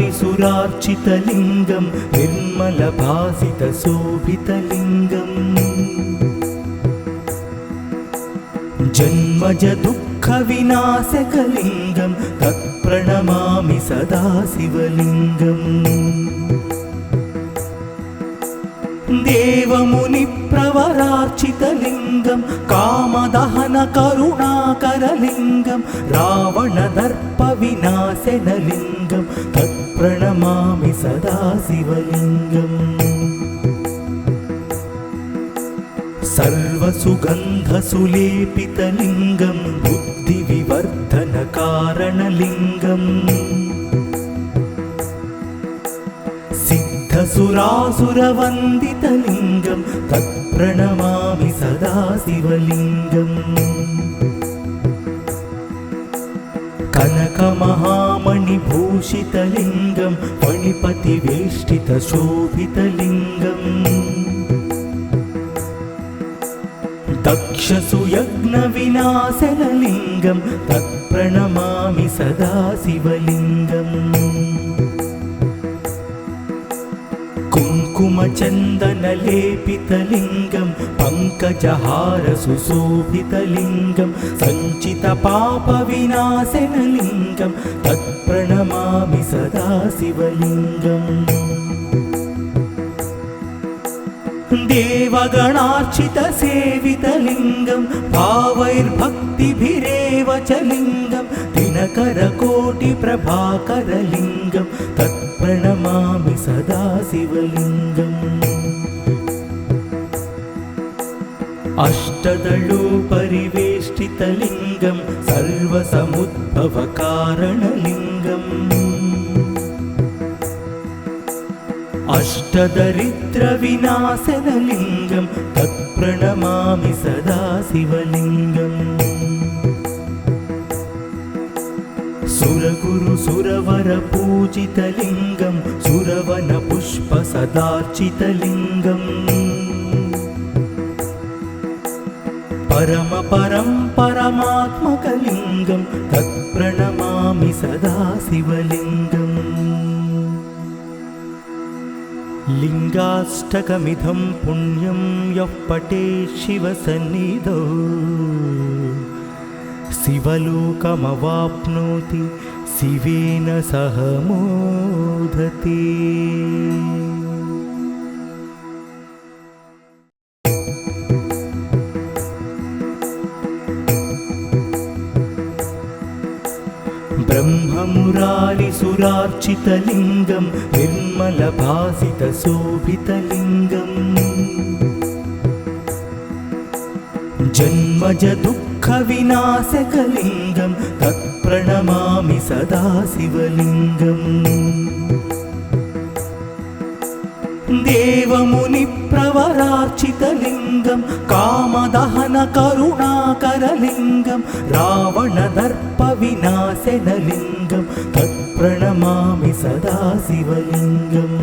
ब्रह्ममुरारिसुरार्चितलिङ्गं निर्मलभासितशोभितलिङ्गम् जन्मज दुःखविनाशकलिङ्गं तत्प्रणमामि सदा शिवलिङ्गम् देवमुनिप्रवरार्चितलिङ्गं कामदहनकरुणाकरलिङ्गं रावणदर्पविनाशनलिङ्गं तत्प्रणमामि सदा शिवलिङ्गम् सर्वसुगन्धसुलेपितलिङ्गं बुद्धिविवर्धनकारणलिङ्गम् सिद्धसुरासुरवन्दितलिङ्गं तत्प्रणमामि सदा शिवलिङ्गम् कनकमहामणिभूषितलिङ्गं फणिपतिवेष्टितशोभितलिङ्गम् दक्षसुयज्ञविनाशनलिङ्गं तत्प्रणमामि सदा शिवलिङ्गम् कुङ्कुमचन्दनलेपितलिङ्गं पङ्कजहारसुशोभितलिङ्गं सञ्चितपापविनाशनलिङ्गं तत्प्रणमामि सदा शिवलिङ्गम् देवगणार्चितसेवितलिङ्गं भावैर्भक्तिभिरेव च लिङ्गं दिनकरकोटिप्रभाकरलिङ्गं तत्प्रणमामि सदा शिवलिङ्गम् अष्टदलोपरिवेष्टितलिङ्गं सर्वसमुद्भवकारणलिङ्गम् अष्टदरिद्रविनाशनलिङ्गं तत्प्रणमामि सदा शिवलिङ्गम् सुरगुरुसुरवरपूजितलिङ्गं सुरवनपुष्पसदार्चितलिङ्गम् परमात्मकलिङ्गं तत्प्रणमामि सदा शिवलिङ्गम् लिङ्गाष्टकमिदं पुण्यं यः पठेत् शिवसन्निधौ शिवलोकमवाप्नोति शिवेन सह मोदते। ब्रह्ममुरारिसुरार्चितलिङ्गं निर्मलभासितशोभितलिङ्गम् जन्मज दुःखविनाशकलिङ्गं तत्प्रणमामि सदा शिवलिङ्गम् देवमुनिप्रवरार्चितलिङ्गं कामदहनकरुणाकरलिङ्गं रावणदर्पविनाशनलिङ्गं तत्प्रणमामि सदा शिवलिङ्गम्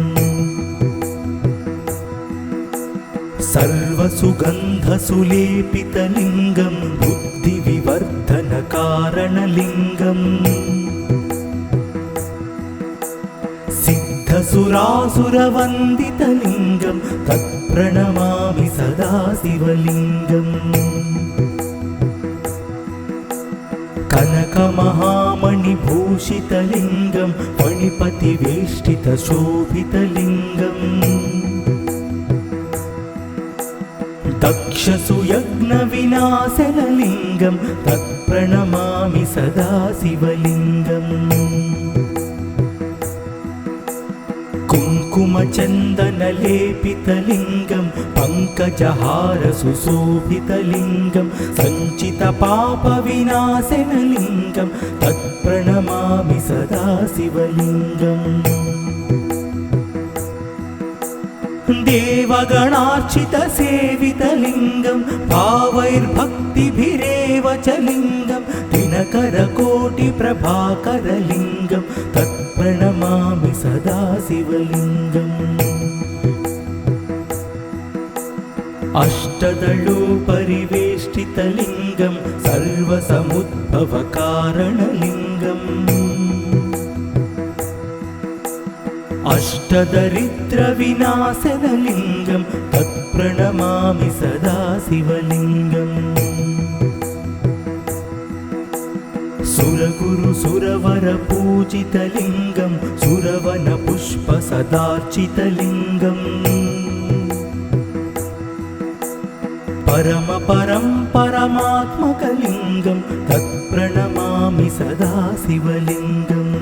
सर्वसुगन्धसुलेपितलिङ्गं बुद्धिविवर्धनकारणलिङ्गम् सिद्धसुरासुरवन्दितलिङ्गं तत्प्रणमामि सदा शिवलिङ्गम् कनकमहामणिभूषितलिङ्गं फणिपतिवेष्टितशोभितलिङ्गम् दक्षसुयज्ञविनाशनलिङ्गं तत्प्रणमामि सदा शिवलिङ्गम् कुङ्कुमचन्दनलेपितलिङ्गं पङ्कजहारसुशोभितलिङ्गं सञ्चितपापविनाशनलिङ्गं तत्प्रणमामि सदा शिवलिङ्गम् देवगणार्चितसेवितलिङ्गं भावैर्भक्तिभिरेव च लिङ्गं दिनकरकोटिप्रभाकरलिङ्गं तत्प्रणमामि सदा शिवलिङ्गम् अष्टदलोपरिवेष्टितलिङ्गं सर्वसमुद्भवकारणलिङ्गम् अष्टदरिद्रविनाशनलिङ्गं तत्प्रणमामि सदा शिवलिङ्गम् सुरगुरु सुरवरपूजितलिङ्गं सुरवनपुष्पसदार्चितलिङ्गम् परमात्मकलिङ्गं तत्प्रणमामि सदा शिवलिङ्गम्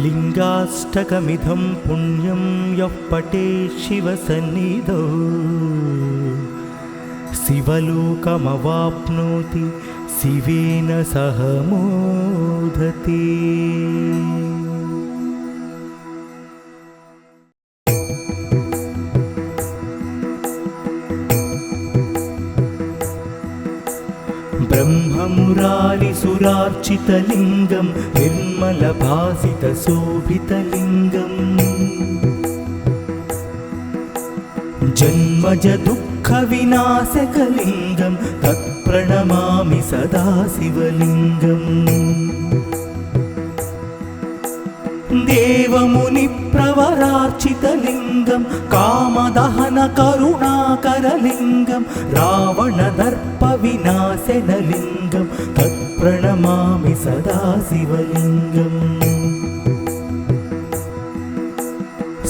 लिङ्गाष्टकमिदं पुण्यं यः पठेत् शिवसन्निधौ शिवलोकमवाप्नोति शिवेन सह मोदते। ब्रह्ममुरारिसुरार्चितलिङ्गं निर्मलभासितशोभितलिङ्गम् जन्मजदुःखविनाशकलिङ्गं तत्प्रणमामि सदा शिवलिङ्गम् देवमुनिप्रवरार्चितलिङ्गं कामदहनकरुणाकरलिङ्गं रावणदर्पविनाशनलिङ्गं तत्प्रणमामि सदा शिवलिङ्गम्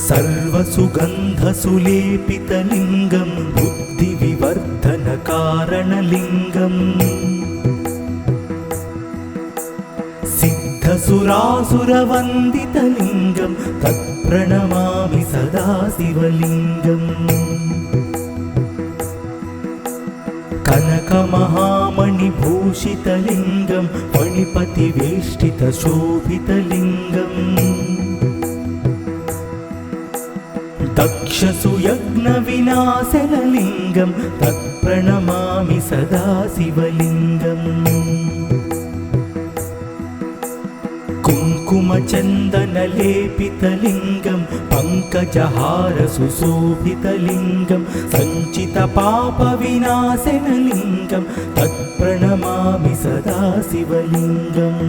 सर्वसुगन्धसुलेपितलिङ्गं बुद्धिविवर्धनकारणलिङ्गम् सिद्धसुरासुरवन्दितलिङ्गं तत्प्रणमामि सदा शिवलिङ्गम् कनकमहामणिभूषितलिङ्गं फणिपतिवेष्टितशोभितलिङ्गम् दक्षसुयज्ञविनाशनलिङ्गं तत्प्रणमामि सदा शिवलिङ्गम् कुङ्कुमचन्दनलेपितलिङ्गं पङ्कजहारसुशोभितलिङ्गं सञ्चितपापविनाशनलिङ्गं तत्प्रणमामि सदा शिवलिङ्गम्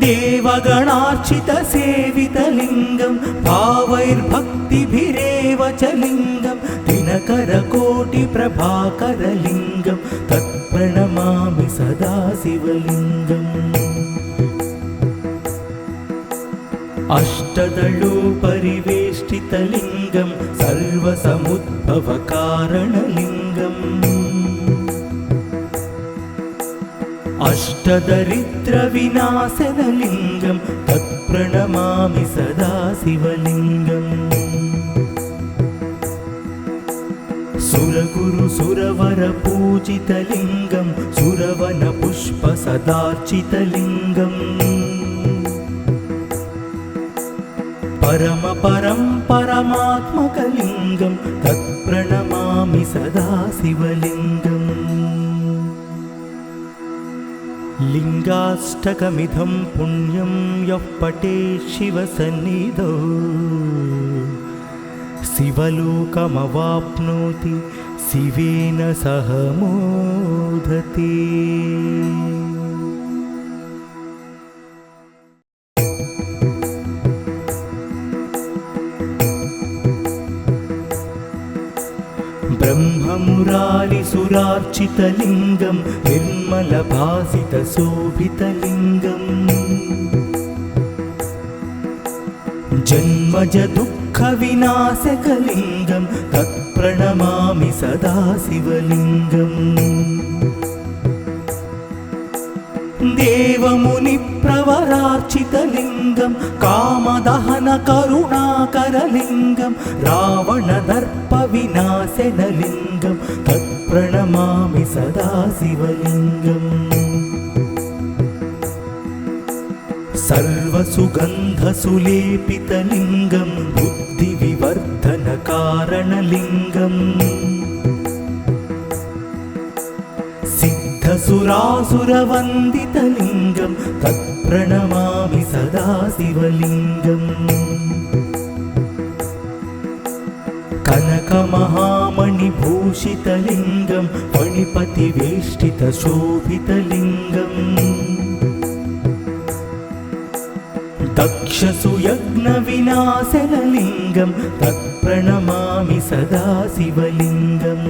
देवगणार्चितसेवितलिङ्गं भावैर्भक्तिभिरेव च लिङ्गं दिनकरकोटिप्रभाकरलिङ्गं तत्प्रणमामि सदा शिवलिङ्गम् अष्टदलोपरिवेष्टितलिङ्गं सर्वसमुद्भवकारणलिङ्गम् अष्टदरिद्रविनाशनलिङ्गं तत्प्रणमामि सदा शिवलिङ्गम् सुरगुरु सुरवरपूजितलिङ्गं सुरवनपुष्पसदार्चितलिङ्गम् परमात्मकलिङ्गं तत्प्रणमामि सदा शिवलिङ्गम् लिङ्गाष्टकमिदं पुण्यं यः पठेत् शिवसन्निधौ शिवलोकमवाप्नोति शिवेन सह मोदते। ब्रह्ममुरारिसुरार्चितलिङ्गं निर्मलभासितशोभितलिङ्गम् जन्मजदुःखविनाशकलिङ्गं तत्प्रणमामि सदा शिवलिङ्गम् देवमुनिप्रवरार्चितलिङ्गं कामदहनकरुणाकरलिङ्गं रावणदर्पविनाशनलिङ्गं तत्प्रणमामि सदा शिवलिङ्गम् सर्वसुगन्धसुलेपितलिङ्गं बुद्धिविवर्धनकारणलिङ्गम् सिद्धसुरासुरवन्दितलिङ्गं तत्प्रणमामि सदा शिवलिङ्गम् कनकमहामणिभूषितलिङ्गं फणिपतिवेष्टितशोभितलिङ्गम् दक्षसुयज्ञविनाशनलिङ्गं तत्प्रणमामि सदा शिवलिङ्गम्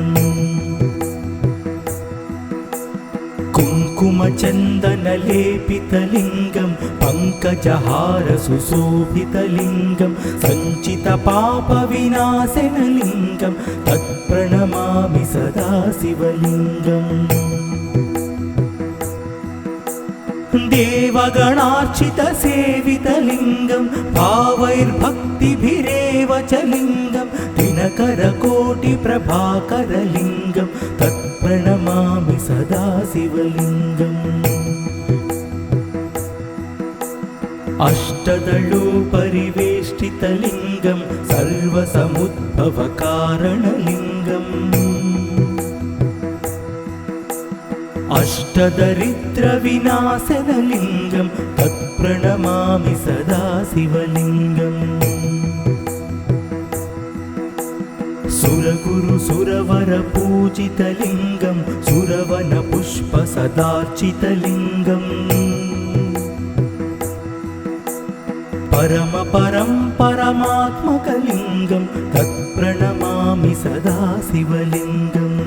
कुङ्कुमचन्दनलेपितलिङ्गं पङ्कजहारसुशोभितलिङ्गं सञ्चितपापविनाशनलिङ्गं तत्प्रणमामि सदा शिवलिङ्गम् देवगणार्चितसेवितलिङ्गं भावैर्भक्तिभिरेव च लिङ्गं दिनकरकोटिप्रभाकरलिङ्गं तत्प्रणमामि सदा शिवलिङ्गम् अष्टदलोपरिवेष्टितलिङ्गं सर्वसमुद्भवकारणलिङ्गम् अष्टदरिद्रविनाशनलिङ्गं तत्प्रणमामि सदा शिवलिङ्गम् सुरगुरुसुरवरपूजितलिङ्गं सुरवनपुष्पसदार्चितलिङ्गम् परमात्मकलिङ्गं तत्प्रणमामि सदा शिवलिङ्गम्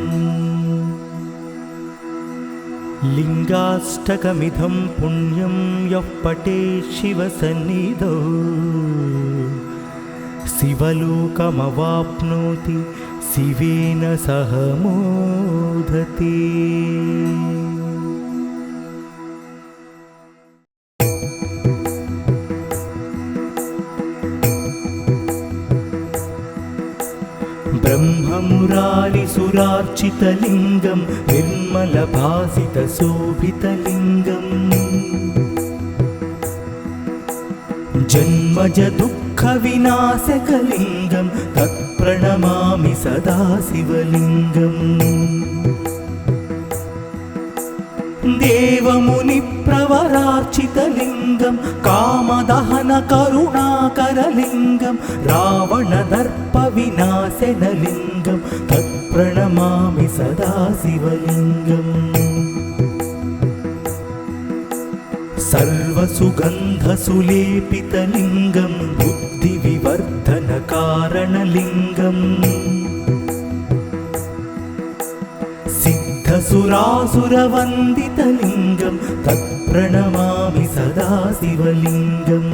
लिङ्गाष्टकमिदं पुण्यं यः पठेत् शिवसन्निधौ शिवलोकमवाप्नोति शिवेन सह मोदते। ब्रह्ममुरारिसुरार्चितलिङ्गं निर्मलभासितशोभितलिङ्गम् जन्मजदुःखविनाशकलिङ्गं तत्प्रणमामि सदा शिवलिङ्गम् देवमुनिप्रवरार्चितलिङ्गं कामदहनकरुणाकरलिङ्गं रावणदर्पविनाशनलिङ्गं तत्प्रणमामि सदा शिवलिङ्गम् सर्वसुगन्धसुलेपितलिङ्गं बुद्धिविवर्धनकारणलिङ्गम् सिद्धसुरासुरवन्दितलिङ्गं तत्प्रणमामि सदा शिवलिङ्गम्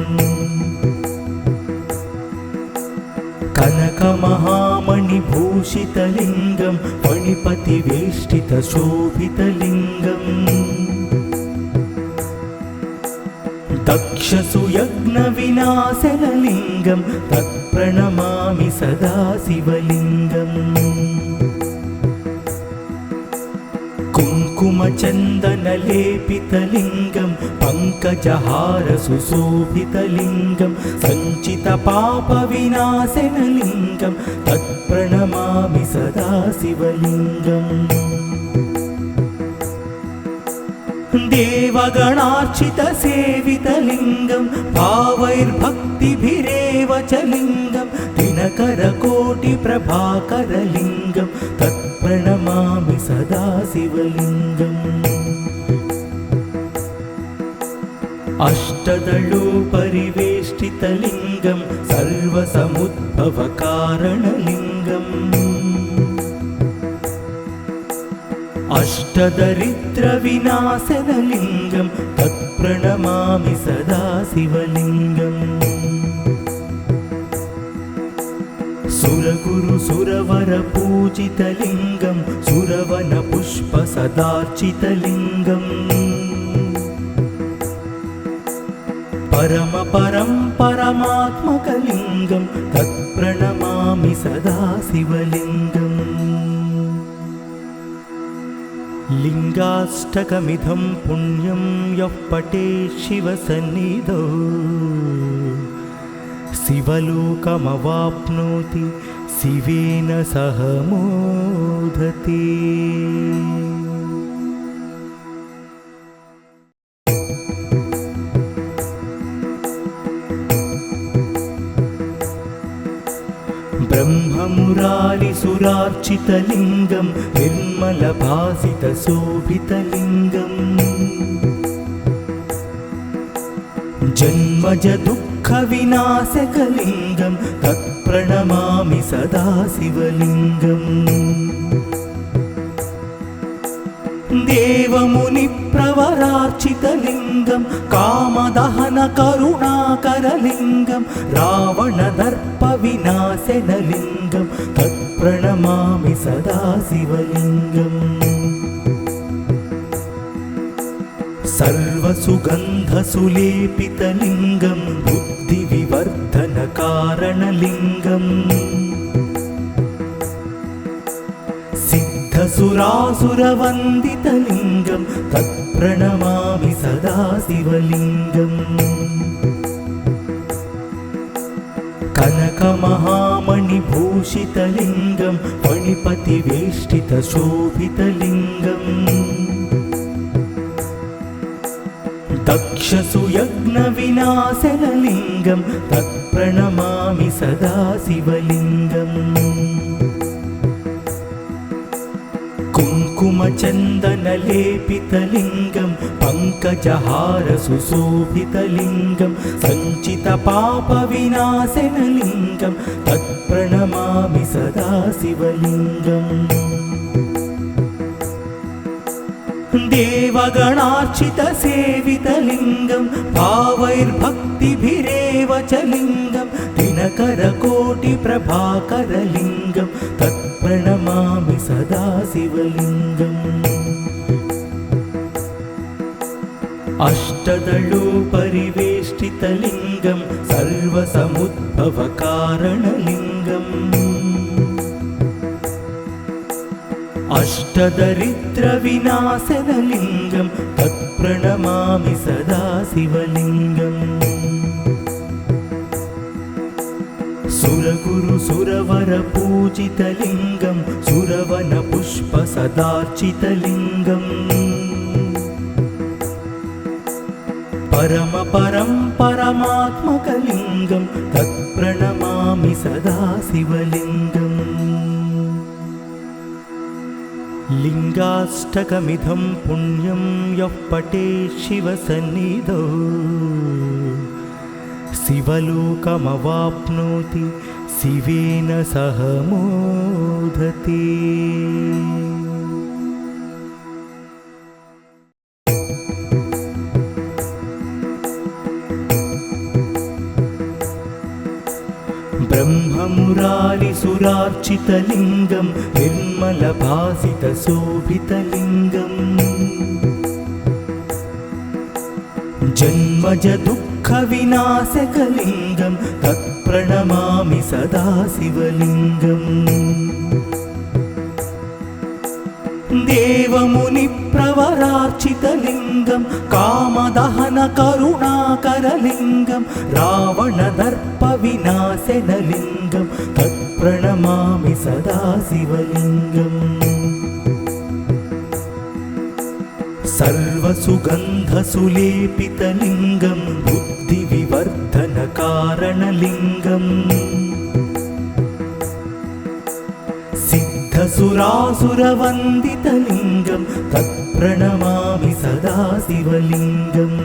कनकमहामणिभूषितलिङ्गं फणिपतिवेष्टितशोभितलिङ्गम् दक्षसुयज्ञविनाशनलिङ्गं तत्प्रणमामि सदा शिवलिङ्गम् कुङ्कुमचन्दनलेपितलिङ्गं पङ्कजहारसुशोभितलिङ्गं सञ्चितपापविनाशनलिङ्गं तत्प्रणमामि सदा शिवलिङ्गम् देवगणार्चितसेवितलिङ्गं भावैर्भक्तिभिरेव च लिङ्गं दिनकरकोटिप्रभाकरलिङ्गं तत्प्रणमामि सदा शिवलिङ्गम् अष्टदलोपरिवेष्टितलिङ्गं सर्वसमुद्भवकारणलिङ्गम् अष्टदरिद्रविनाशनलिङ्गं तत्प्रणमामि सदा शिवलिङ्गम् सुरगुरुसुरवरपूजितलिङ्गं सुरवनपुष्पसदार्चितलिङ्गम् परमात्मकलिङ्गं तत्प्रणमामि सदा शिवलिङ्गम् लिङ्गाष्टकमिदं पुण्यं यः पठेत् शिवसन्निधौ शिवलोकमवाप्नोति शिवेन सह मोदते। ब्रह्ममुरारिसुरार्चितलिङ्गं निर्मलभासितशोभितलिङ्गम् जन्मजदुःख दुःखविनाशकलिङ्गं तत्प्रणमामि सदा शिवलिङ्गम् देवमुनिप्रवरार्चितलिङ्गं कामदहनकरुणाकरलिङ्गं रावणदर्पविनाशनलिङ्गं तत्प्रणमामि सदा शिवलिङ्गम् सर्वसुगन्धसुलेपितलिङ्गं बुद्धिविवर्धनकारणलिङ्गम् सिद्धसुरासुरवन्दितलिङ्गं तत्प्रणमामि सदा शिवलिङ्गम् कनकमहामणिभूषितलिङ्गं फणिपतिवेष्टितशोभितलिङ्गम् दक्षसुयज्ञविनाशनलिङ्गं तत्प्रणमामि सदा शिवलिङ्गम् कुङ्कुमचन्दनलेपितलिङ्गं पङ्कजहारसुशोभितलिङ्गं सञ्चितपापविनाशनलिङ्गं तत्प्रणमामि सदा शिवलिङ्गम् देवगणार्चितसेवितलिङ्गं भावैर्भक्तिभिरेव च लिङ्गं दिनकरकोटिप्रभाकरलिङ्गं तत्प्रणमामि सदा शिवलिङ्गम् अष्टदलोपरिवेष्टितलिङ्गं सर्वसमुद्भवकारणलिङ्गम् अष्टदरिद्रविनाशनलिङ्गं तत्प्रणमामि सदा शिवलिङ्गम् सुरगुरुसुरवरपूजितलिङ्गं सुरवनपुष्पसदार्चितलिङ्गम् परमात्मकलिङ्गं तत्प्रणमामि सदा शिवलिङ्गम् लिङ्गाष्टकमिदं पुण्यं यः पठेत् शिवसन्निधौ शिवलोकमवाप्नोति शिवेन सह मोदते। ब्रह्ममुरारिसुरार्चितलिङ्गं निर्मलभासितशोभितलिङ्गम् जन्मजदुःखविनाशकलिङ्गं तत्प्रणमामि सदा शिवलिङ्गम् देवमुनिप्रवरार्चितलिङ्गं कामदहनकरुणाकरलिङ्गं रावणदर्पविनाशनलिङ्गं तत्प्रणमामि सदा शिवलिङ्गम् सर्वसुगन्धसुलेपितलिङ्गं बुद्धिविवर्धनकारणलिङ्गम् सिद्धसुरासुरवन्दितलिङ्गं तत्प्रणमामि सदा शिवलिङ्गम्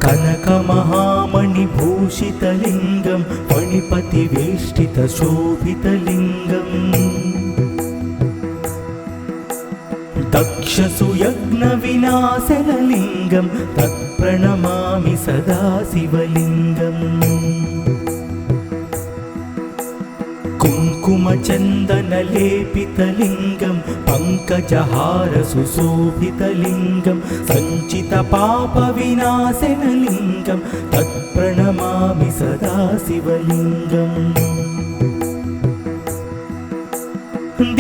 कनकमहामणिभूषितलिङ्गं फणिपतिवेष्टितशोभितलिङ्गम् दक्षसुयज्ञविनाशनलिङ्गं तत्प्रणमामि सदा शिवलिङ्गम् कुङ्कुमचन्दनलेपितलिङ्गं पङ्कजहारसुशोभितलिङ्गं सञ्चितपापविनाशनलिङ्गं तत्प्रणमामि सदा शिवलिङ्गम्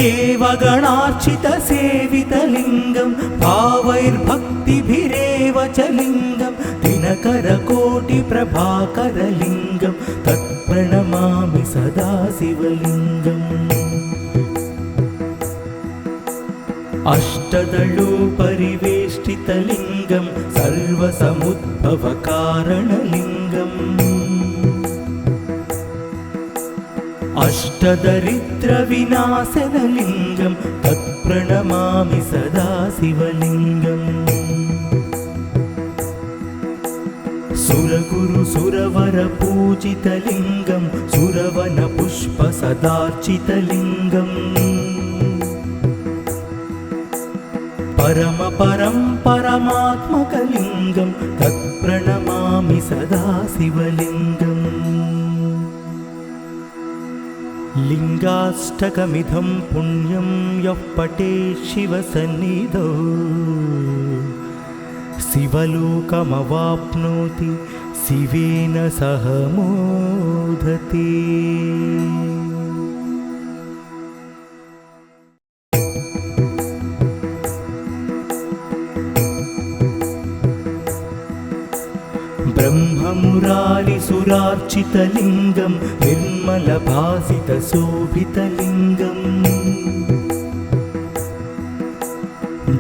देवगणार्चितसेवितलिङ्गं भावैर्भक्तिभिरेव च लिङ्गं दिनकरकोटिप्रभाकरलिङ्गं तत्प्रणमामि सदा शिवलिङ्गम् अष्टदलोपरिवेष्टितलिङ्गं सर्वसमुद्भवकारणलिङ्गम् अष्टदरिद्रविनाशनलिङ्गं तत्प्रणमामि सदा शिवलिङ्गम् सुरगुरु सुरवर पूजितलिङ्गं सुरवन पुष्प सदार्चितलिङ्गम् परम परं परमात्मकलिङ्गं तत्प्रणमामि सदा शिवलिङ्गम् लिङ्गाष्टकमिदं पुण्यं यः पठेत् शिवसन्निधौ शिवलोकमवाप्नोति शिवेन सह मोदते। ब्रह्ममुरारिसुरार्चितलिङ्गं निर्मलभासितशोभितलिङ्गम्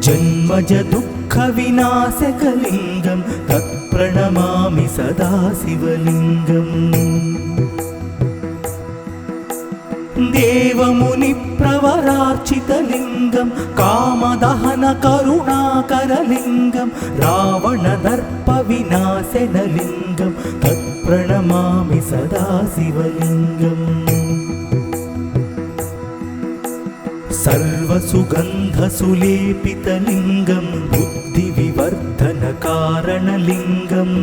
जन्मज दुःखविनाशकलिङ्गं तत्प्रणमामि सदा शिवलिङ्गम् देवमुनिप्रवरार्चितलिङ्गं कामदहनकरुणाकरलिङ्गं रावणदर्पविनाशनलिङ्गं तत्प्रणमामि सदा शिवलिङ्गम् सर्वसुगन्धसुलेपितलिङ्गं बुद्धिविवर्धनकारणलिङ्गम्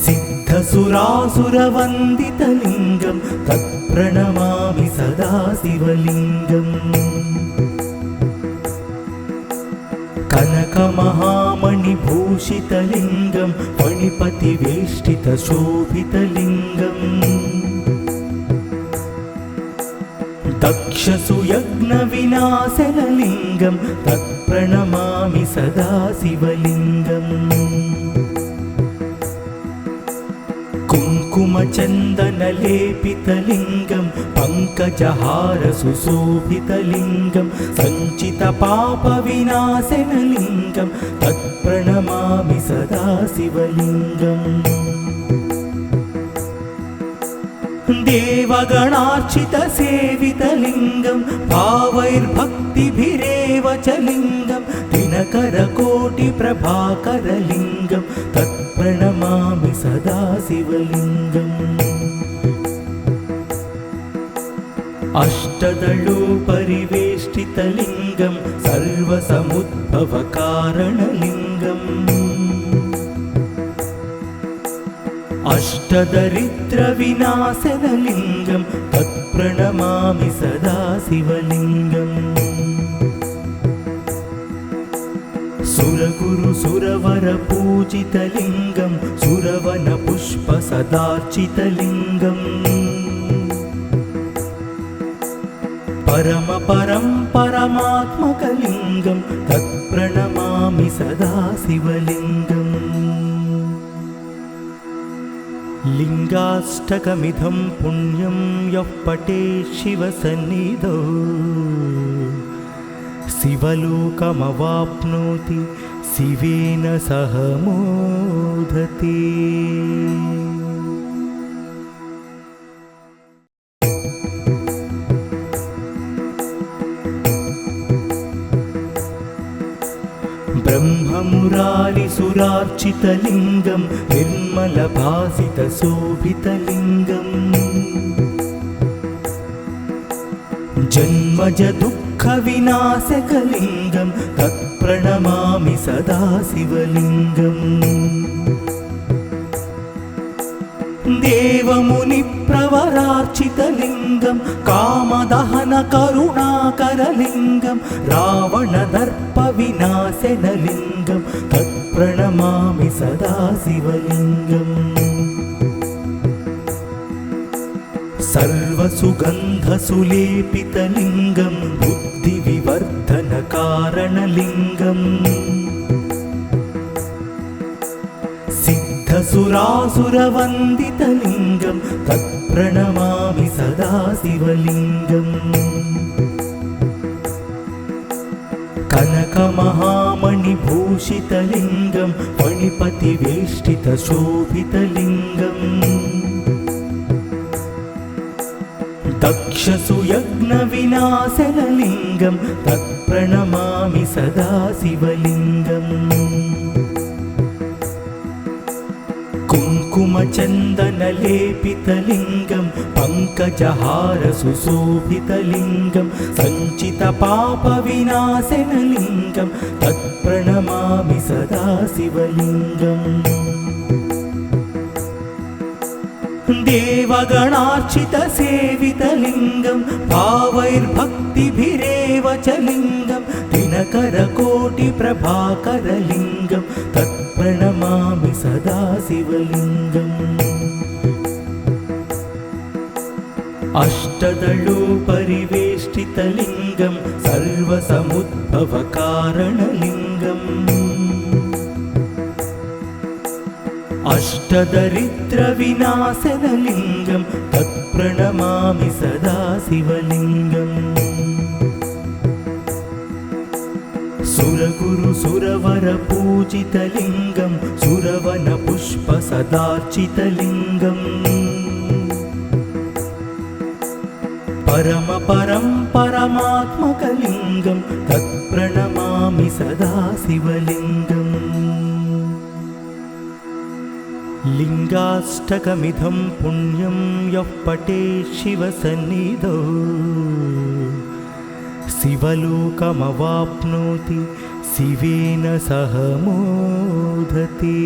सिद्धसुरासुरवन्दितलिङ्गं तत्प्रणमामि सदा शिवलिङ्गम् कनकमहामणिभूषितलिङ्गं फणिपतिवेष्टितशोभितलिङ्गम् दक्षसुयज्ञविनाशनलिङ्गं तत्प्रणमामि सदा शिवलिङ्गम् कुङ्कुमचन्दनलेपितलिङ्गं पङ्कजहारसुशोभितलिङ्गं सञ्चितपापविनाशनलिङ्गं तत्प्रणमामि सदा शिवलिङ्गम् देवगणार्चितसेवितलिङ्गं भावैर्भक्तिभिरेव च लिङ्गं दिनकरकोटिप्रभाकरलिङ्गं तत्प्रणमामि सदा शिवलिङ्गम् अष्टदलोपरिवेष्टितलिङ्गं सर्वसमुद्भवकारणलिङ्गम् अष्टदरिद्रविनाशनलिङ्गं तत्प्रणमामि सदा शिवलिङ्गम् सुरगुरु सुरवर पूजितलिङ्गं सुरवन पुष्प सदार्चितलिङ्गम् परम परं परमात्मकलिङ्गं तत्प्रणमामि सदा शिवलिङ्गम् लिङ्गाष्टकमिदं पुण्यं यः पठेत् शिवसन्निधौ शिवलोकमवाप्नोति शिवेन सह मोदते। ब्रह्ममुरारिसुरार्चितलिङ्गं निर्मलभासितशोभितलिङ्गम् जन्मज दुःखविनाशकलिङ्गं तत्प्रणमामि सदा शिवलिङ्गम् देवमुनिप्रवरार्चितलिङ्गं कामदहनकरुणाकरलिङ्गं रावणदर्पविनाशनलिङ्गं तत्प्रणमामि सदा शिवलिङ्गम् सर्वसुगन्धसुलेपितलिङ्गं बुद्धिविवर्धनकारणलिङ्गम् सिद्धसुरासुरवन्दितलिङ्गं तत्प्रणमामि सदा शिवलिङ्गम् कनकमहामणिभूषितलिङ्गं फणिपतिवेष्टितशोभितलिङ्गम् दक्षसुयज्ञविनाशनलिङ्गं तत्प्रणमामि सदा शिवलिङ्गम् कुङ्कुमचन्दनलेपितलिङ्गं पङ्कजहारसुशोभितलिङ्गं सञ्चितपापविनाशनलिङ्गं तत्प्रणमामि सदा शिवलिङ्गम् देवगणार्चितसेवितलिङ्गं भावैर्भक्तिभिरेव च लिङ्गं दिनकरकोटिप्रभाकरलिङ्गं तत्प्रणमामि सदा शिवलिङ्गम् अष्टदलोपरिवेष्टितलिङ्गं सर्वसमुद्भवकारणलिङ्गम् अष्टदरिद्रविनाशनलिङ्गं तत्प्रणमामि सदा शिवलिङ्गम् सुरगुरुसुरवरपूजितलिङ्गं सुरवनपुष्पसदार्चितलिङ्गम् परमात्मकलिङ्गं तत्प्रणमामि सदा शिवलिङ्गम् लिङ्गाष्टकमिदं पुण्यं यः पठेत् शिवसन्निधौ शिवलोकमवाप्नोति शिवेन सह मोदते।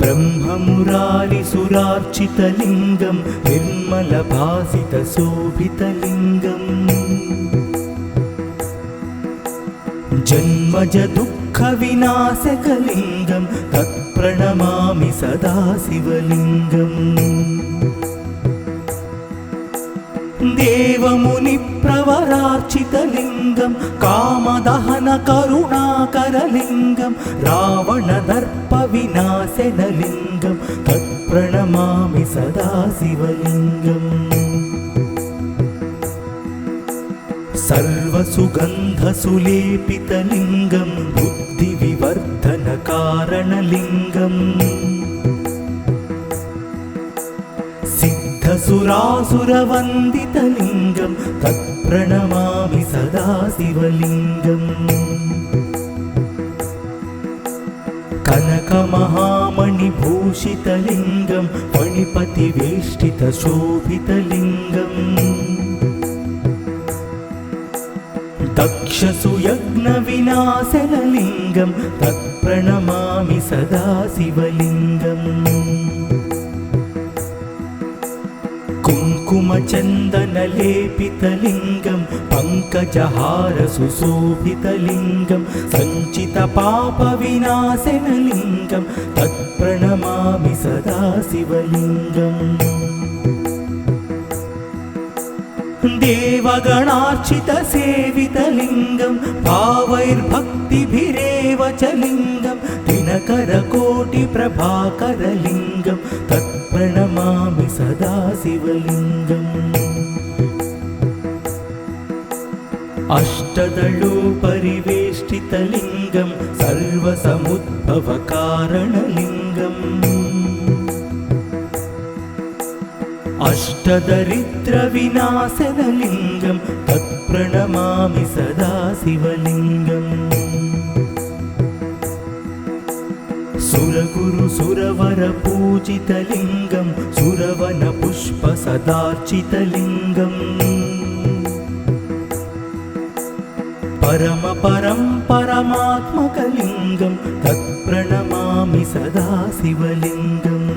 ब्रह्ममुरारिसुरार्चितलिङ्गं निर्मलभासितशोभितलिङ्गम् जन्मजदुःखविनाशकलिङ्गं तत्प्रणमामि सदा शिवलिङ्गम् देवमुनिप्रवरार्चितलिङ्गं कामदहनकरुणाकरलिङ्गं रावणदर्पविनाशनलिङ्गं तत्प्रणमामि सदा शिवलिङ्गम् सर्वसुगन्धसुलेपितलिङ्गं बुद्धिविवर्धनकारणलिङ्गम् सिद्धसुरासुरवन्दितलिङ्गं तत्प्रणमामि सदा शिवलिङ्गम् कनकमहामणिभूषितलिङ्गं फणिपतिवेष्टितशोभितलिङ्गम् दक्षसुयज्ञविनाशनलिङ्गं तत्प्रणमामि सदा शिवलिङ्गम् कुङ्कुमचन्दनलेपितलिङ्गं पङ्कजहारसुशोभितलिङ्गं सञ्चितपापविनाशनलिङ्गं तत्प्रणमामि सदा शिवलिङ्गम् देवगणार्चितसेवितलिङ्गं भावैर्भक्तिभिरेव च लिङ्गं दिनकरकोटिप्रभाकरलिङ्गं तत्प्रणमामि सदा शिवलिङ्गम् अष्टदलोपरिवेष्टितलिङ्गं सर्वसमुद्भवकारणलिङ्गम् अष्टदरिद्रविनाशनलिङ्गं तत्प्रणमामि सदा शिवलिङ्गम् सुरगुरुसुरवरपूजितलिङ्गं सुरवनपुष्पसदार्चितलिङ्गम् परमात्मकलिङ्गं तत्प्रणमामि सदा शिवलिङ्गम्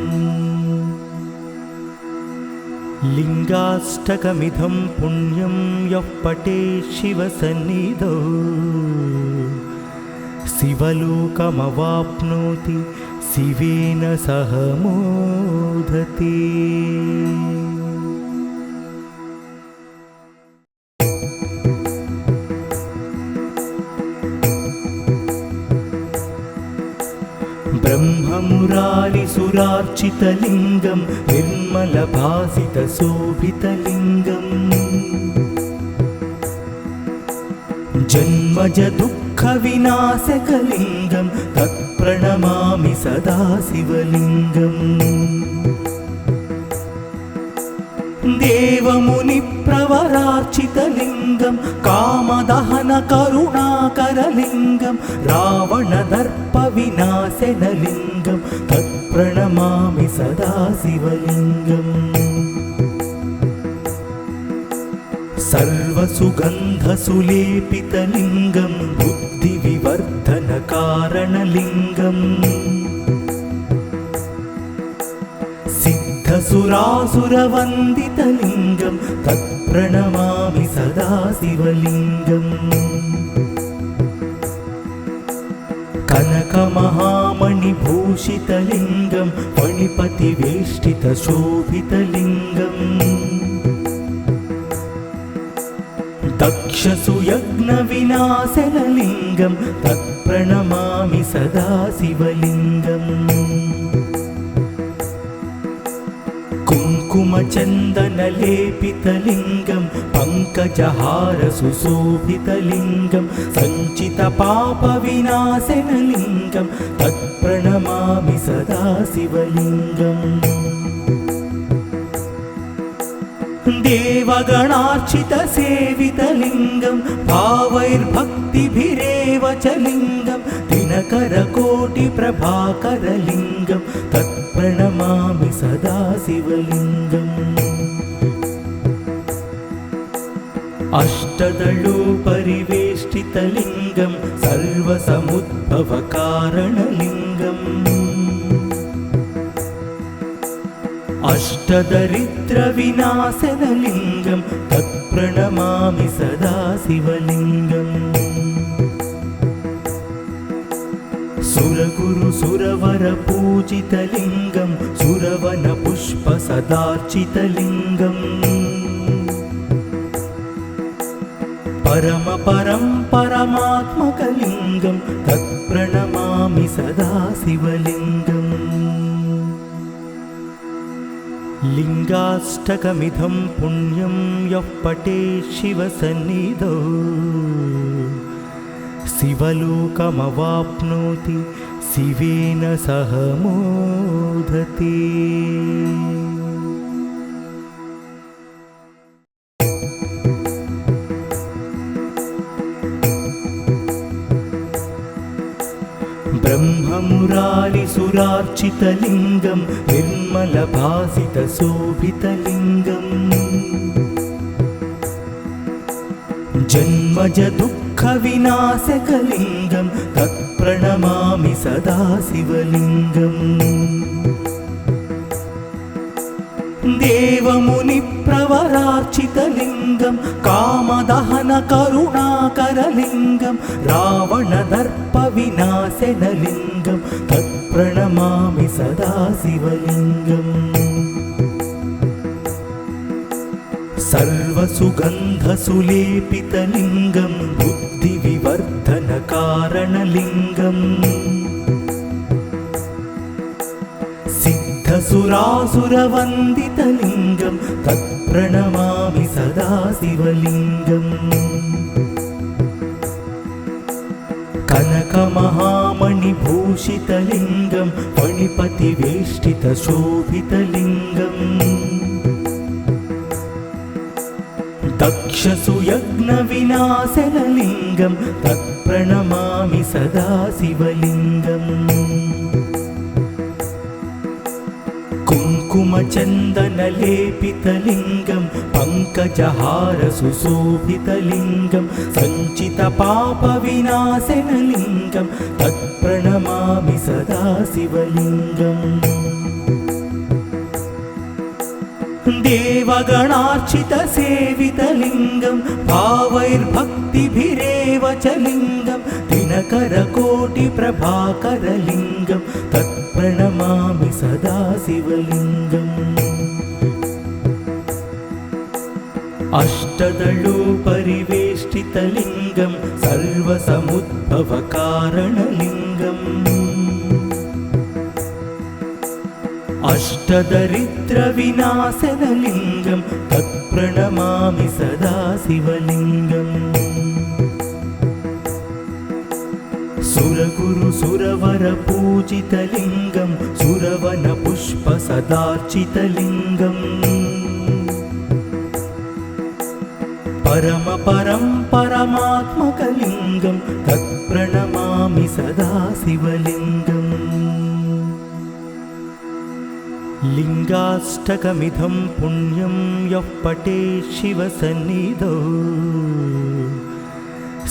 लिङ्गाष्टकमिदं पुण्यं यः पठेत् शिवसन्निधौ शिवलोकमवाप्नोति शिवेन सह मोदते। ब्रह्ममुरारिसुरार्चितलिङ्गं निर्मलभासितशोभितलिङ्गम् जन्मजदुःखविनाशकलिङ्गं तत्प्रणमामि सदा शिवलिङ्गम् देवमुनिप्रवरार्चितलिङ्गं कामदहनकरुणाकरलिङ्गं रावणदर्पविनाशनलिङ्गं तत्प्रणमामि सदा शिवलिङ्गम् सर्वसुगन्धसुलेपितलिङ्गं बुद्धिविवर्धनकारणलिङ्गम् सिद्धसुरासुरवन्दितलिङ्गं तत्प्रणमामि सदा शिवलिङ्गम् कनकमहामणिभूषितलिङ्गं फणिपतिवेष्टितशोभितलिङ्गम् दक्षसुयज्ञविनाशनलिङ्गं तत्प्रणमामि सदा शिवलिङ्गम् कुङ्कुमचन्दनलेपितलिङ्गं पङ्कजहारसुशोभितलिङ्गं सञ्चितपापविनाशनलिङ्गं तत्प्रणमामि सदा शिवलिङ्गम् देवगणार्चितसेवितलिङ्गं भावैर्भक्तिभिरेव च लिङ्गं दिनकरकोटिप्रभाकरलिङ्गं तत्प्रणमामि सदा शिवलिङ्गम् अष्टदलोपरिवेष्टितलिङ्गं सर्वसमुद्भवकारणलिङ्गम् अष्टदरिद्रविनाशनलिङ्गं तत्प्रणमामि सदा शिवलिङ्गम् सुरगुरुसुरवरपूजितलिङ्गं सुरवनपुष्पसदार्चितलिङ्गम् परमात्मकलिङ्गं तत्प्रणमामि सदा शिवलिङ्गम् लिङ्गाष्टकमिदं पुण्यं यः पठेत् शिवसन्निधौ शिवलोकमवाप्नोति शिवेन सह मोदते। ब्रह्ममुरारिसुरार्चितलिङ्गं निर्मलभासितशोभितलिङ्गम् जन्मजदुःखविनाशकलिङ्गं तत्प्रणमामि सदा शिवलिङ्गम् देवमुनिप्रवरार्चितलिङ्गं कामदहनकरुणाकरलिङ्गं रावणदर्पविनाशनलिङ्गं तत्प्रणमामि सदा शिवलिङ्गम् सर्वसुगन्धसुलेपितलिङ्गं बुद्धिविवर्धनकारणलिङ्गम् सिद्धसुरासुरवन्दितलिङ्गं तत्प्रणमामि सदा शिवलिङ्गम् कनकमहामणिभूषितलिङ्गं फणिपतिवेष्टितशोभितलिङ्गम् दक्षसुयज्ञविनाशनलिङ्गं तत्प्रणमामि सदा शिवलिङ्गम् कुङ्कुमचन्दनलेपितलिङ्गं पङ्कजहारसुशोभितलिङ्गं सञ्चितपापविनाशनलिङ्गं तत्प्रणमामि सदा शिवलिङ्गम् देवगणार्चितसेवितलिङ्गं भावैर्भक्तिभिरेव च लिङ्गं दिनकरकोटिप्रभाकरलिङ्गं तत्प्रणमामि सदा शिवलिङ्गम् अष्टदलोपरिवेष्टितलिङ्गं सर्वसमुद्भवकारणलिङ्गम् अष्टदरिद्रविनाशनलिङ्गं तत्प्रणमामि सदा शिवलिङ्गम् सुरगुरुसुरवरपूजितलिङ्गं सुरवनपुष्पसदार्चितलिङ्गम् परमपरं परमात्मकलिङ्गं तत्प्रणमामि सदा शिवलिङ्गम् लिङ्गाष्टकमिदं पुण्यं यः पठेत् शिवसन्निधौ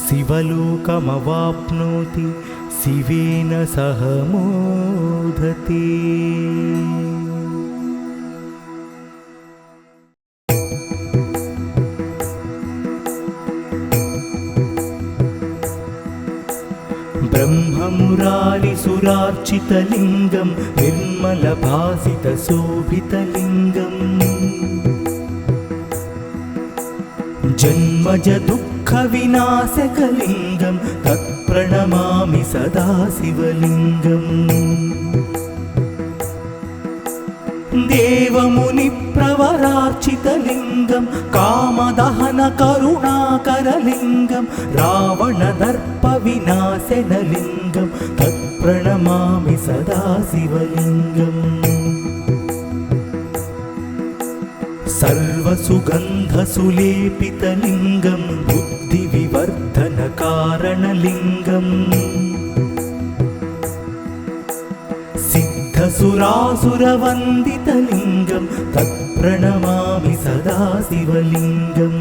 शिवलोकमवाप्नोति शिवेन सह मोदते। ब्रह्ममुरारिसुरार्चितलिङ्गं निर्मलभासितशोभितलिङ्गम् जन्मज दुःखविनाशकलिङ्गं तत्प्रणमामि सदा शिवलिङ्गम् देवमुनिप्रवरार्चितलिङ्गं कामदहनकरुणाकरलिङ्गं रावणदर्पविनाशनलिङ्गं तत्प्रणमामि सदा शिवलिङ्गम् सर्वसुगन्धसुलेपितलिङ्गं बुद्धिविवर्धनकारणलिङ्गम् सिद्धसुरासुरवन्दितलिङ्गं तत्प्रणमामि सदा शिवलिङ्गम्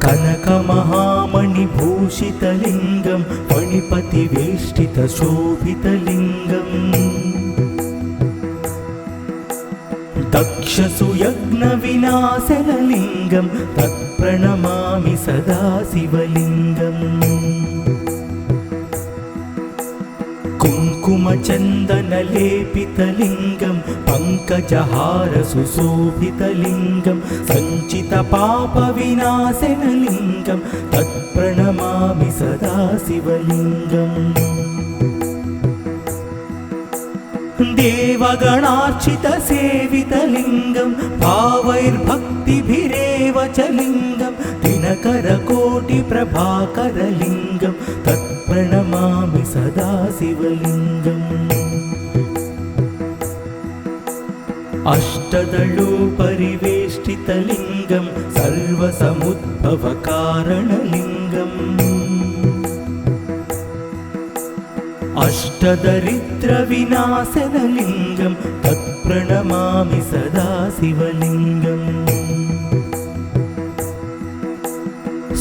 कनकमहामणिभूषितलिङ्गं फणिपतिवेष्टितशोभितलिङ्गम् दक्षसुयज्ञविनाशनलिङ्गं तत्प्रणमामि सदा शिवलिङ्गम् कुङ्कुमचन्दनलेपितलिङ्गं पङ्कजहारसुशोभितलिङ्गं सञ्चितपापविनाशनलिङ्गं तत्प्रणमामि सदा शिवलिङ्गम् देवगणार्चितसेवितलिङ्गं भावैर्भक्तिभिरेव च लिङ्गं दिनकरकोटिप्रभाकरलिङ्गं तत्प्रणमामि सदा शिवलिङ्गम् अष्टदलोपरिवेष्टितलिङ्गं सर्वसमुद्भवकारणलिङ्गम् अष्टदरिद्रविनाशनलिङ्गं तत्प्रणमामि सदा शिवलिङ्गम्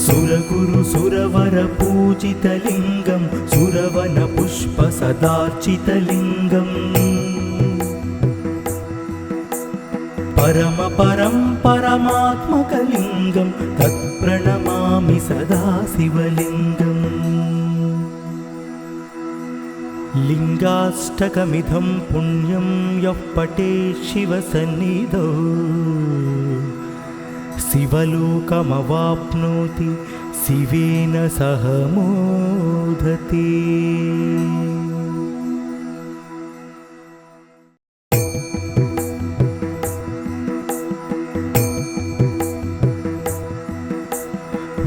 सुरगुरुसुरवरपूजितलिङ्गं सुरवनपुष्पसदार्चितलिङ्गम् परमपरं परमात्मकलिङ्गं तत्प्रणमामि सदा शिवलिङ्गम् लिङ्गाष्टकमिदं पुण्यं यः पठेत् शिवसन्निधौ शिवलोकमवाप्नोति शिवेन सह मोदते।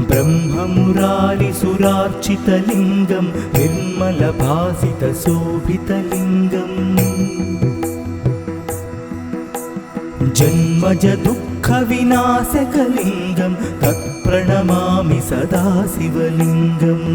ब्रह्ममुरारिसुरार्चितलिङ्गं निर्मलभासितशोभितलिङ्गम् जन्मज दुःखविनाशकलिङ्गं तत्प्रणमामि सदा शिवलिङ्गम्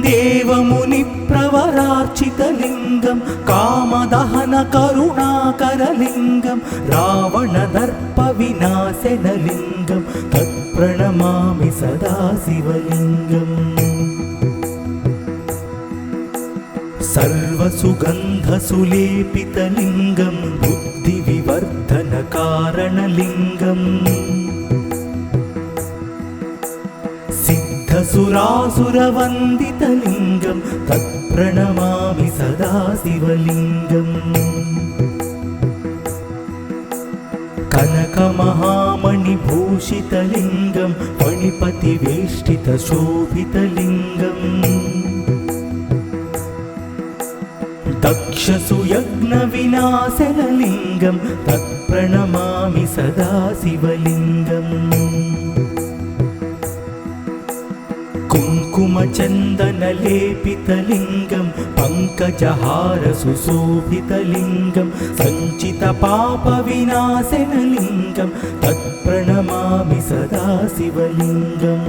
देवमुनिप्रवरार्चितलिङ्गं कामदहनकरुणाकरलिङ्गं रावणदर्पविनाशनलिङ्गं तत्प्रणमामि सदा शिवलिङ्गम् सर्वसुगन्धसुलेपितलिङ्गं बुद्धिविवर्धनकारणलिङ्गम् सिद्धसुरासुरवन्दितलिङ्गं तत्प्रणमामि सदा शिवलिङ्गम् कनकमहामणिभूषितलिङ्गं फणिपतिवेष्टितशोभितलिङ्गम् दक्षसुयज्ञविनाशनलिङ्गं तत्प्रणमामि सदा शिवलिङ्गम् कुङ्कुमचन्दनलेपितलिङ्गं पङ्कजहार सुशोभितलिङ्गं सञ्चितपापविनाशनलिङ्गं तत्प्रणमामि सदा शिवलिङ्गम्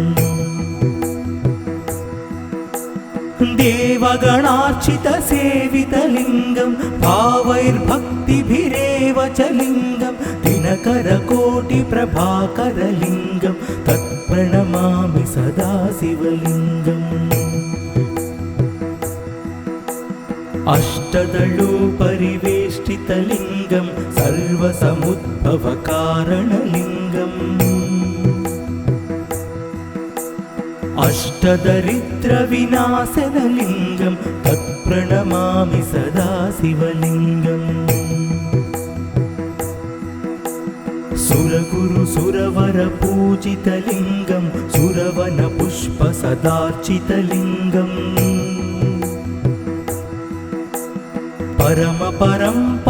देवगणार्चितसेवितलिङ्गं भावैर्भक्तिभिरेव च लिङ्गं दिनकरकोटिप्रभाकरलिङ्गं तत्प्रणमामि सदा शिवलिङ्गम् अष्टदलोपरिवेष्टितलिङ्गं सर्वसमुद्भवकारणलिङ्गम् अष्टदरिद्रविनाशनलिङ्गं तत्प्रणमामि सदा शिवलिङ्गम् सुरगुरुसुरवरपूजितलिङ्गं सुरवनपुष्पसदार्चितलिङ्गम्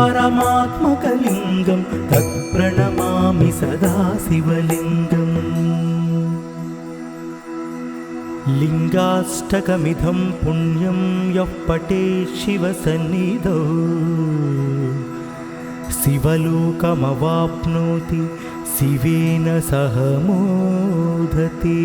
परमात्मकलिङ्गं तत्प्रणमामि सदा शिवलिङ्गम् लिङ्गाष्टकमिदं पुण्यं यः पठेत् शिवसन्निधौ शिवलोकमवाप्नोति शिवेन सह मोदते।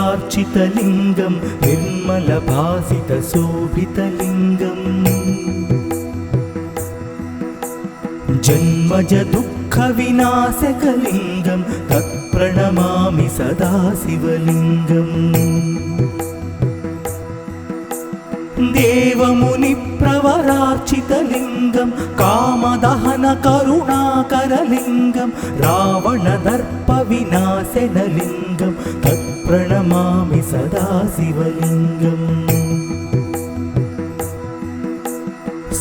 ब्रह्ममुरारिसुरार्चितलिङ्गं निर्मलभासितशोभितलिङ्गम् जन्मजदुःखविनाशकलिङ्गं तत्प्रणमामि सदा शिवलिङ्गम् देवमुनिप्रवरार्चितलिङ्गं कामदहनकरुणाकरलिङ्गं रावणदर्पविनाशनलिङ्गं तत्प्रणमामि सदा शिवलिङ्गम्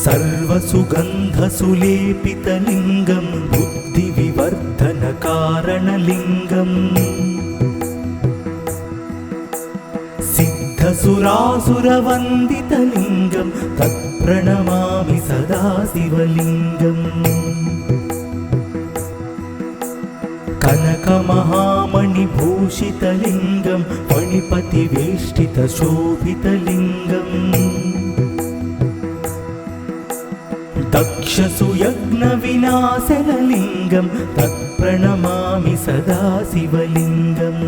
सर्वसुगन्धसुलेपितलिङ्गं बुद्धिविवर्धनकारणलिङ्गम् सिद्धसुरासुरवन्दितलिङ्गं तत्प्रणमामि सदा शिवलिङ्गम् कनकमहामणिभूषितलिङ्गं फणिपतिवेष्टितशोभितलिङ्गम् दक्षसुयज्ञविनाशनलिङ्गं तत्प्रणमामि सदा शिवलिङ्गम्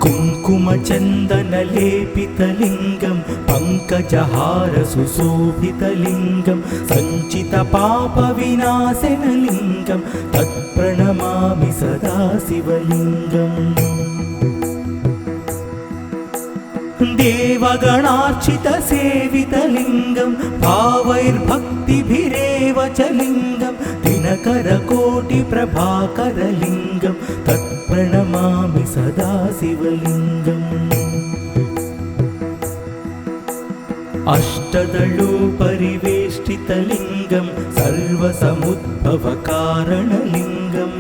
कुङ्कुमचन्दनलेपितलिङ्गं पङ्कजहार सुशोभितलिङ्गं सञ्चितपापविनाशनलिङ्गं तत्प्रणमामि सदा शिवलिङ्गम् देवगणार्चितसेवितलिङ्गं भावैर्भक्तिभिरेव च लिङ्गं दिनकरकोटिप्रभाकरलिङ्गं तत्प्रणमामि सदा शिवलिङ्गम् अष्टदलोपरिवेष्टितलिङ्गं सर्वसमुद्भवकारणलिङ्गम्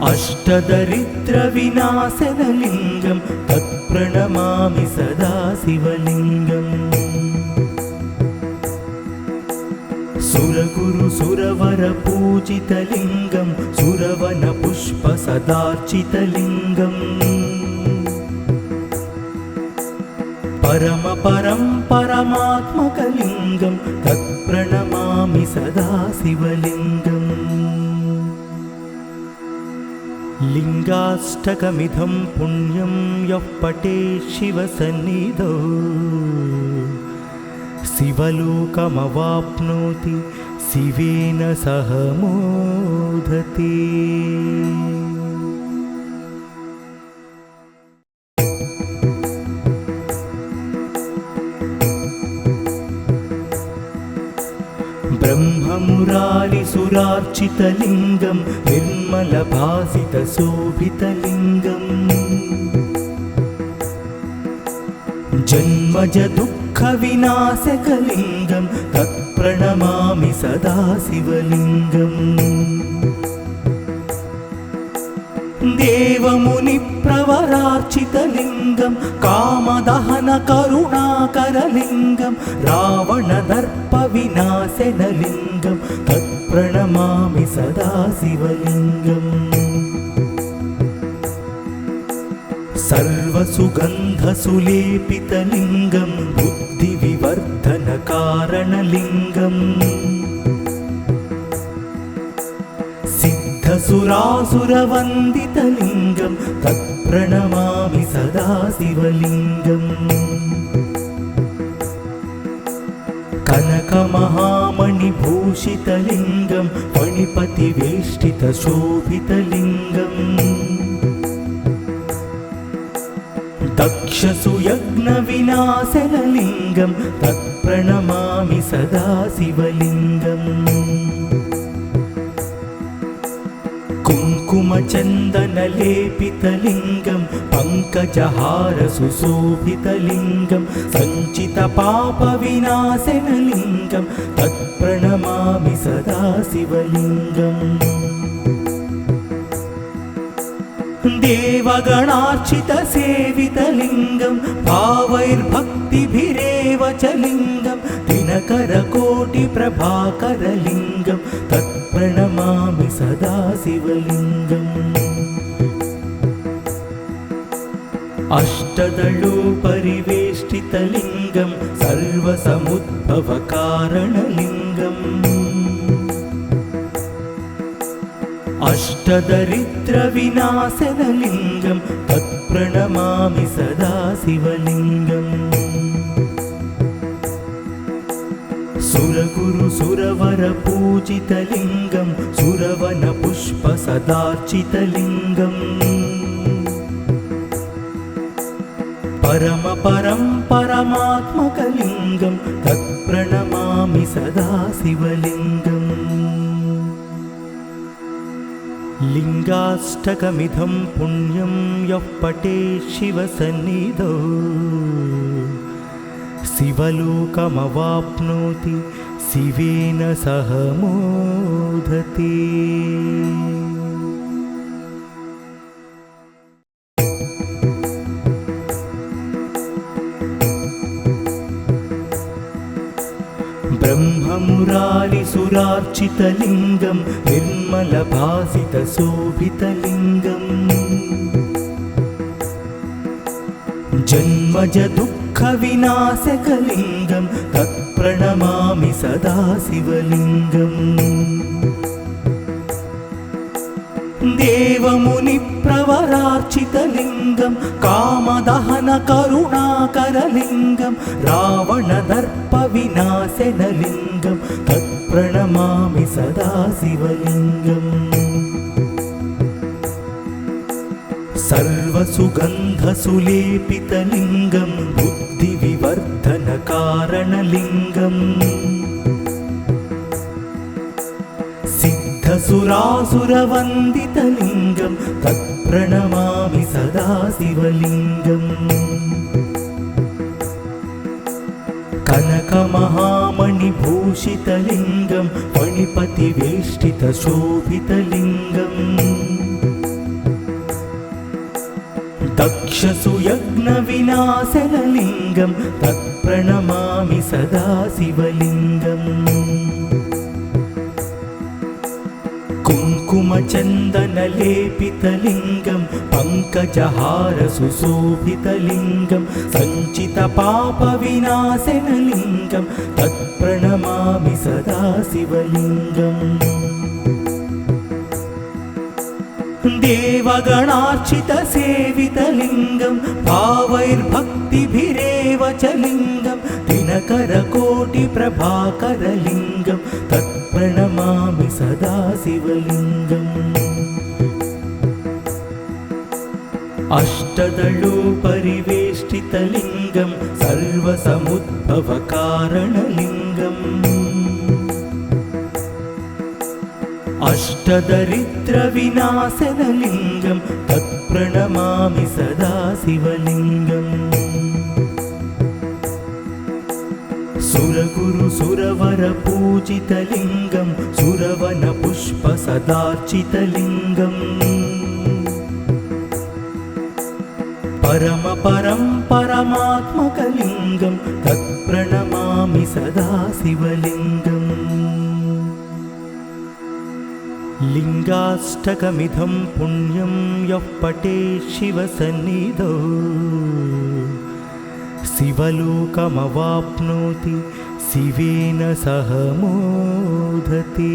अष्टदरिद्रविनाशनलिङ्गं तत्प्रणमामि सदा शिवलिङ्गम् सुरगुरुसुरवरपूजितलिङ्गं सुरवनपुष्पसदार्चितलिङ्गम् परमात्मकलिङ्गं तत्प्रणमामि सदा शिवलिङ्गम् लिङ्गाष्टकमिदं पुण्यं यः पठेत् शिवसन्निधौ शिवलोकमवाप्नोति शिवेन सह मोदते। ब्रह्ममुरारिसुरार्चितलिङ्गं निर्मलभासितशोभितलिङ्गम् जन्मजदुःखविनाशकलिङ्गं तत्प्रणमामि सदा शिवलिङ्गम् देवमुनिप्रवरार्चितलिङ्गं कामदहन करुणाकरलिङ्गं रावणदर्पविनाशनलिङ्गं तत्प्रणमामि सदा शिवलिङ्गम् सर्वसुगन्धसुलेपितलिङ्गं बुद्धिविवर्धनकारणलिङ्गम् सिद्धसुरासुरवन्दितलिङ्गं तत्प्रणमामि सदा शिवलिङ्गम् कनकमहामणिभूषितलिङ्गं फणिपतिवेष्टितशोभितलिङ्गम् दक्षसुयज्ञविनाशनलिङ्गं तत्प्रणमामि सदा शिवलिङ्गम् कुङ्कुमचन्दनलेपितलिङ्गं पङ्कजहारसुशोभितलिङ्गं सञ्चितपापविनाशनलिङ्गं तत्प्रणमामि सदा शिवलिङ्गम् देवगणार्चितसेवितलिङ्गं भावैर्भक्तिभिरेव च लिङ्गं दिनकरकोटिप्रभाकरलिङ्गं तत्प्रणमामि सदा शिवलिङ्गम् अष्टदलोपरिवेष्टितलिङ्गं सर्वसमुद्भवकारणलिङ्गम् अष्टदरिद्रविनाशनलिङ्गं तत्प्रणमामि सदा शिवलिङ्गम् सुरगुरुसुरवरपूजितलिङ्गं सुरवनपुष्पसदार्चितलिङ्गम् परमात्मकलिङ्गं तत्प्रणमामि सदा शिवलिङ्गम् लिङ्गाष्टकमिदं पुण्यं यः पठेत् शिवसन्निधौ शिवलोकमवाप्नोति शिवेन सह मोदते। ब्रह्ममुरारिसुरार्चितलिङ्गं निर्मलभासितशोभितलिङ्गम् जन्मजदुःखविनाशकलिङ्गं तत्प्रणमामि सदा शिवलिङ्गम् देवमुनिप्रवरार्चितलिङ्गं कामदहनकरुणाकरलिङ्गं रावणदर्पविनाशनलिङ्गं तत्प्रणमामि सदा शिवलिङ्गम् सर्वसुगन्धसुलेपितलिङ्गं बुद्धिविवर्धनकारणलिङ्गम् सिद्धसुरासुरवन्दितलिङ्गं तत्प्रणमामि सदा शिवलिङ्गम् कनकमहामणिभूषितलिङ्गं फणिपतिवेष्टितशोभितलिङ्गम् दक्षसुयज्ञविनाशनलिङ्गं तत्प्रणमामि सदा शिवलिङ्गम् कुङ्कुमचन्दनलेपितलिङ्गं पङ्कजहारसुशोभितलिङ्गं सञ्चितपापविनाशनलिङ्गं तत्प्रणमामि सदा शिवलिङ्गम् देवगणार्चितसेवितलिङ्गं भावैर्भक्तिभिरेव च लिङ्गं दिनकरकोटिप्रभाकरलिङ्गं तत्प्रणमामि सदा शिवलिङ्गम् अष्टदलोपरिवेष्टितलिङ्गं सर्वसमुद्भवकारणलिङ्गम् अष्टदरिद्रविनाशनलिङ्गं तत्प्रणमामि सदा शिवलिङ्गम् सुरगुरुसुरवरपूजितलिङ्गं सुरवनपुष्पसदार्चितलिङ्गम् परमपरं परमात्मकलिङ्गं तत्प्रणमामि सदा शिवलिङ्गम् लिङ्गाष्टकमिदं पुण्यं यः पठेत् शिवसन्निधौ शिवलोकमवाप्नोति शिवेन सह मोदते।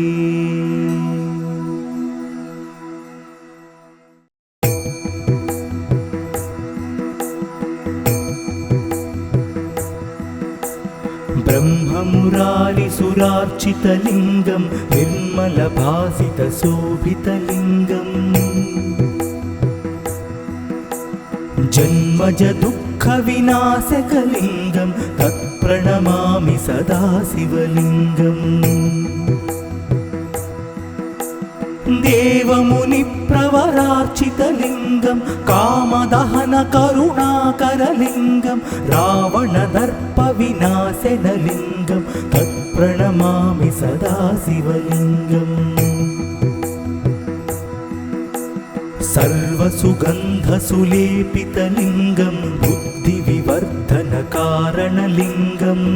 ब्रह्ममुरारिसुरार्चितलिङ्गं निर्मलभासितशोभितलिङ्गम् जन्मज दुःखविनाशकलिङ्गं तत्प्रणमामि सदा शिवलिङ्गम् देवमुनिप्रवरार्चितलिङ्गं कामदहनकरुणाकरलिङ्गं रावणदर्पविनाशनलिङ्गं तत्प्रणमामि सदा शिवलिङ्गम् सर्वसुगन्धसुलेपितलिङ्गं बुद्धिविवर्धनकारणलिङ्गम्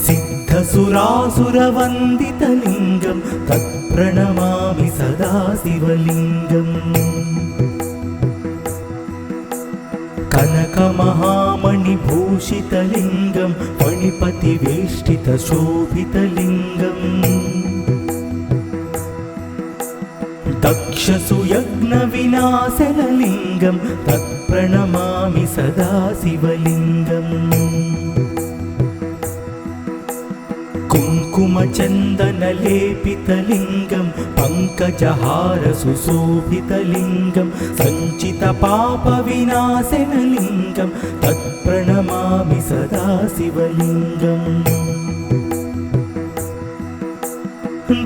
सिद्धसुरासुरवन्दितलिङ्गं तत्प्रणमामि सदा शिवलिङ्गम् कनकमहामणिभूषितलिङ्गं फणिपतिवेष्टितशोभितलिङ्गम् दक्षसुयज्ञविनाशनलिङ्गं तत्प्रणमामि सदा शिवलिङ्गम् कुङ्कुमचन्दनलेपितलिङ्गं पङ्कजहारसुशोभितलिङ्गं सञ्चितपापविनाशनलिङ्गं तत्प्रणमामि सदा शिवलिङ्गम्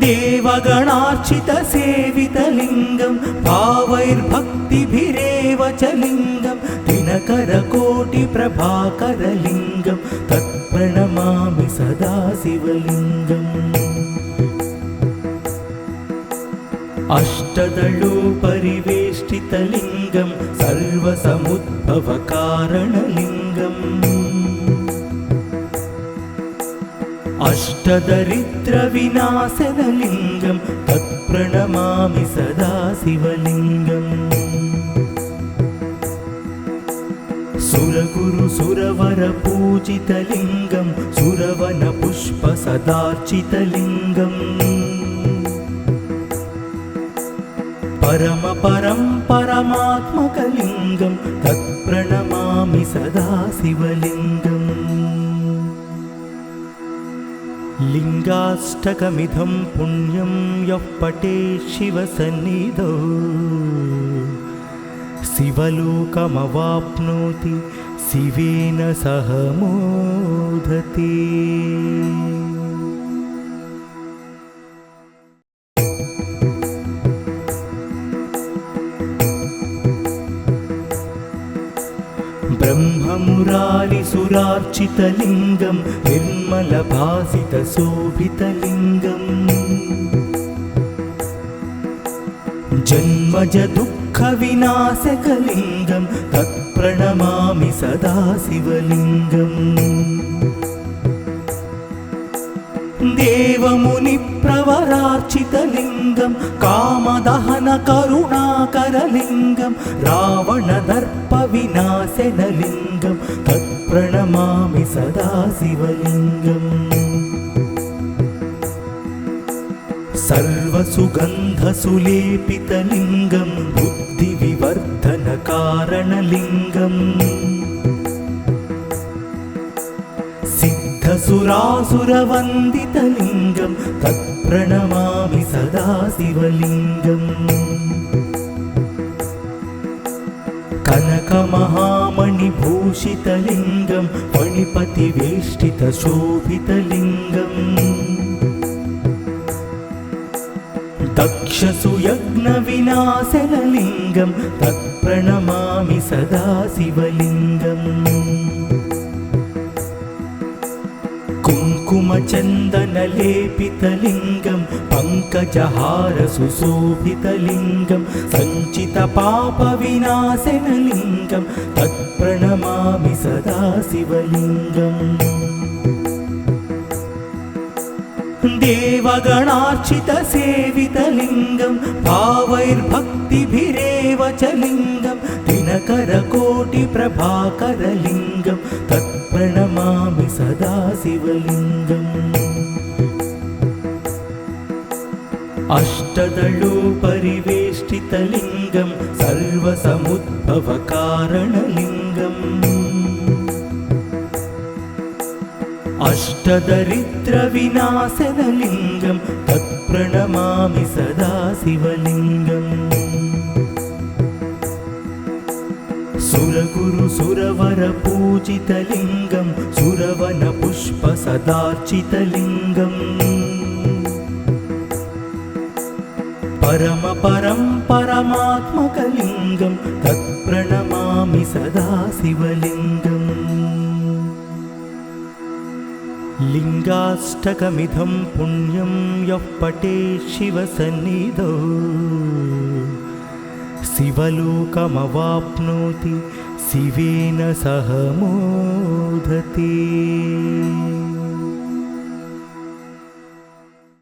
देवगणार्चितसेवितलिङ्गं भावैर्भक्तिभिरेव च लिङ्गं दिनकरकोटिप्रभाकरलिङ्गं तत्प्रणमामि सदा शिवलिङ्गम् अष्टदलोपरिवेष्टितलिङ्गं सर्वसमुद्भवकारणलिङ्गम् अष्टदरिद्रविनाशनलिङ्गं तत्प्रणमामि सदा शिवलिङ्गम् सुरगुरुसुरवरपूजितलिङ्गं सुरवनपुष्पसदार्चितलिङ्गम् परमपरं परमात्मकलिङ्गं तत्प्रणमामि सदा शिवलिङ्गम् लिङ्गाष्टकमिदं पुण्यं यः पठेत् शिवसन्निधौ शिवलोकमवाप्नोति शिवेन सह मोदते। ब्रह्ममुरारिसुरार्चितलिङ्गं निर्मलभासितशोभितलिङ्गम् जन्मज दुःखविनाशकलिङ्गं तत्प्रणमामि सदा शिवलिङ्गम् देवमुनिप्रवरार्चितलिङ्गं कामदहनकरुणाकरलिङ्गं रावणदर्पविनाशनलिङ्गं तत्प्रणमामि सदा शिवलिङ्गम् सर्वसुगन्धसुलेपितलिङ्गं बुद्धिविवर्धनकारणलिङ्गम् सिद्धसुरासुरवन्दितलिङ्गं तत्प्रणमामि सदा शिवलिङ्गम् कनकमहामणिभूषितलिङ्गं फणिपतिवेष्टितशोभितलिङ्गम् दक्षसुयज्ञविनाशनलिङ्गं तत्प्रणमामि सदा शिवलिङ्गम् कुङ्कुमचन्दनलेपितलिङ्गं पङ्कजहारसुशोभितलिङ्गं सञ्चितपापविनाशनलिङ्गं तत्प्रणमामि सदा शिवलिङ्गम् देवगणार्चितसेवितलिङ्गं भावैर्भक्तिभिरेव च लिङ्गं दिनकरकोटिप्रभाकरलिङ्गं तत्प्रणमामि सदा शिवलिङ्गम् अष्टदलोपरिवेष्टितलिङ्गं सर्वसमुद्भवकारणलिङ्गम् अष्टदरिद्रविनाशनलिङ्गं तत्प्रणमामि सदा शिवलिङ्गम् सुरगुरुसुरवरपूजितलिङ्गं सुरवनपुष्पसदार्चितलिङ्गम् परमात्मकलिङ्गं तत्प्रणमामि सदा शिवलिङ्गम् लिङ्गाष्टकमिदं पुण्यं यः पठेत् शिवसन्निधौ शिवलोकमवाप्नोति शिवेन सह मोदते।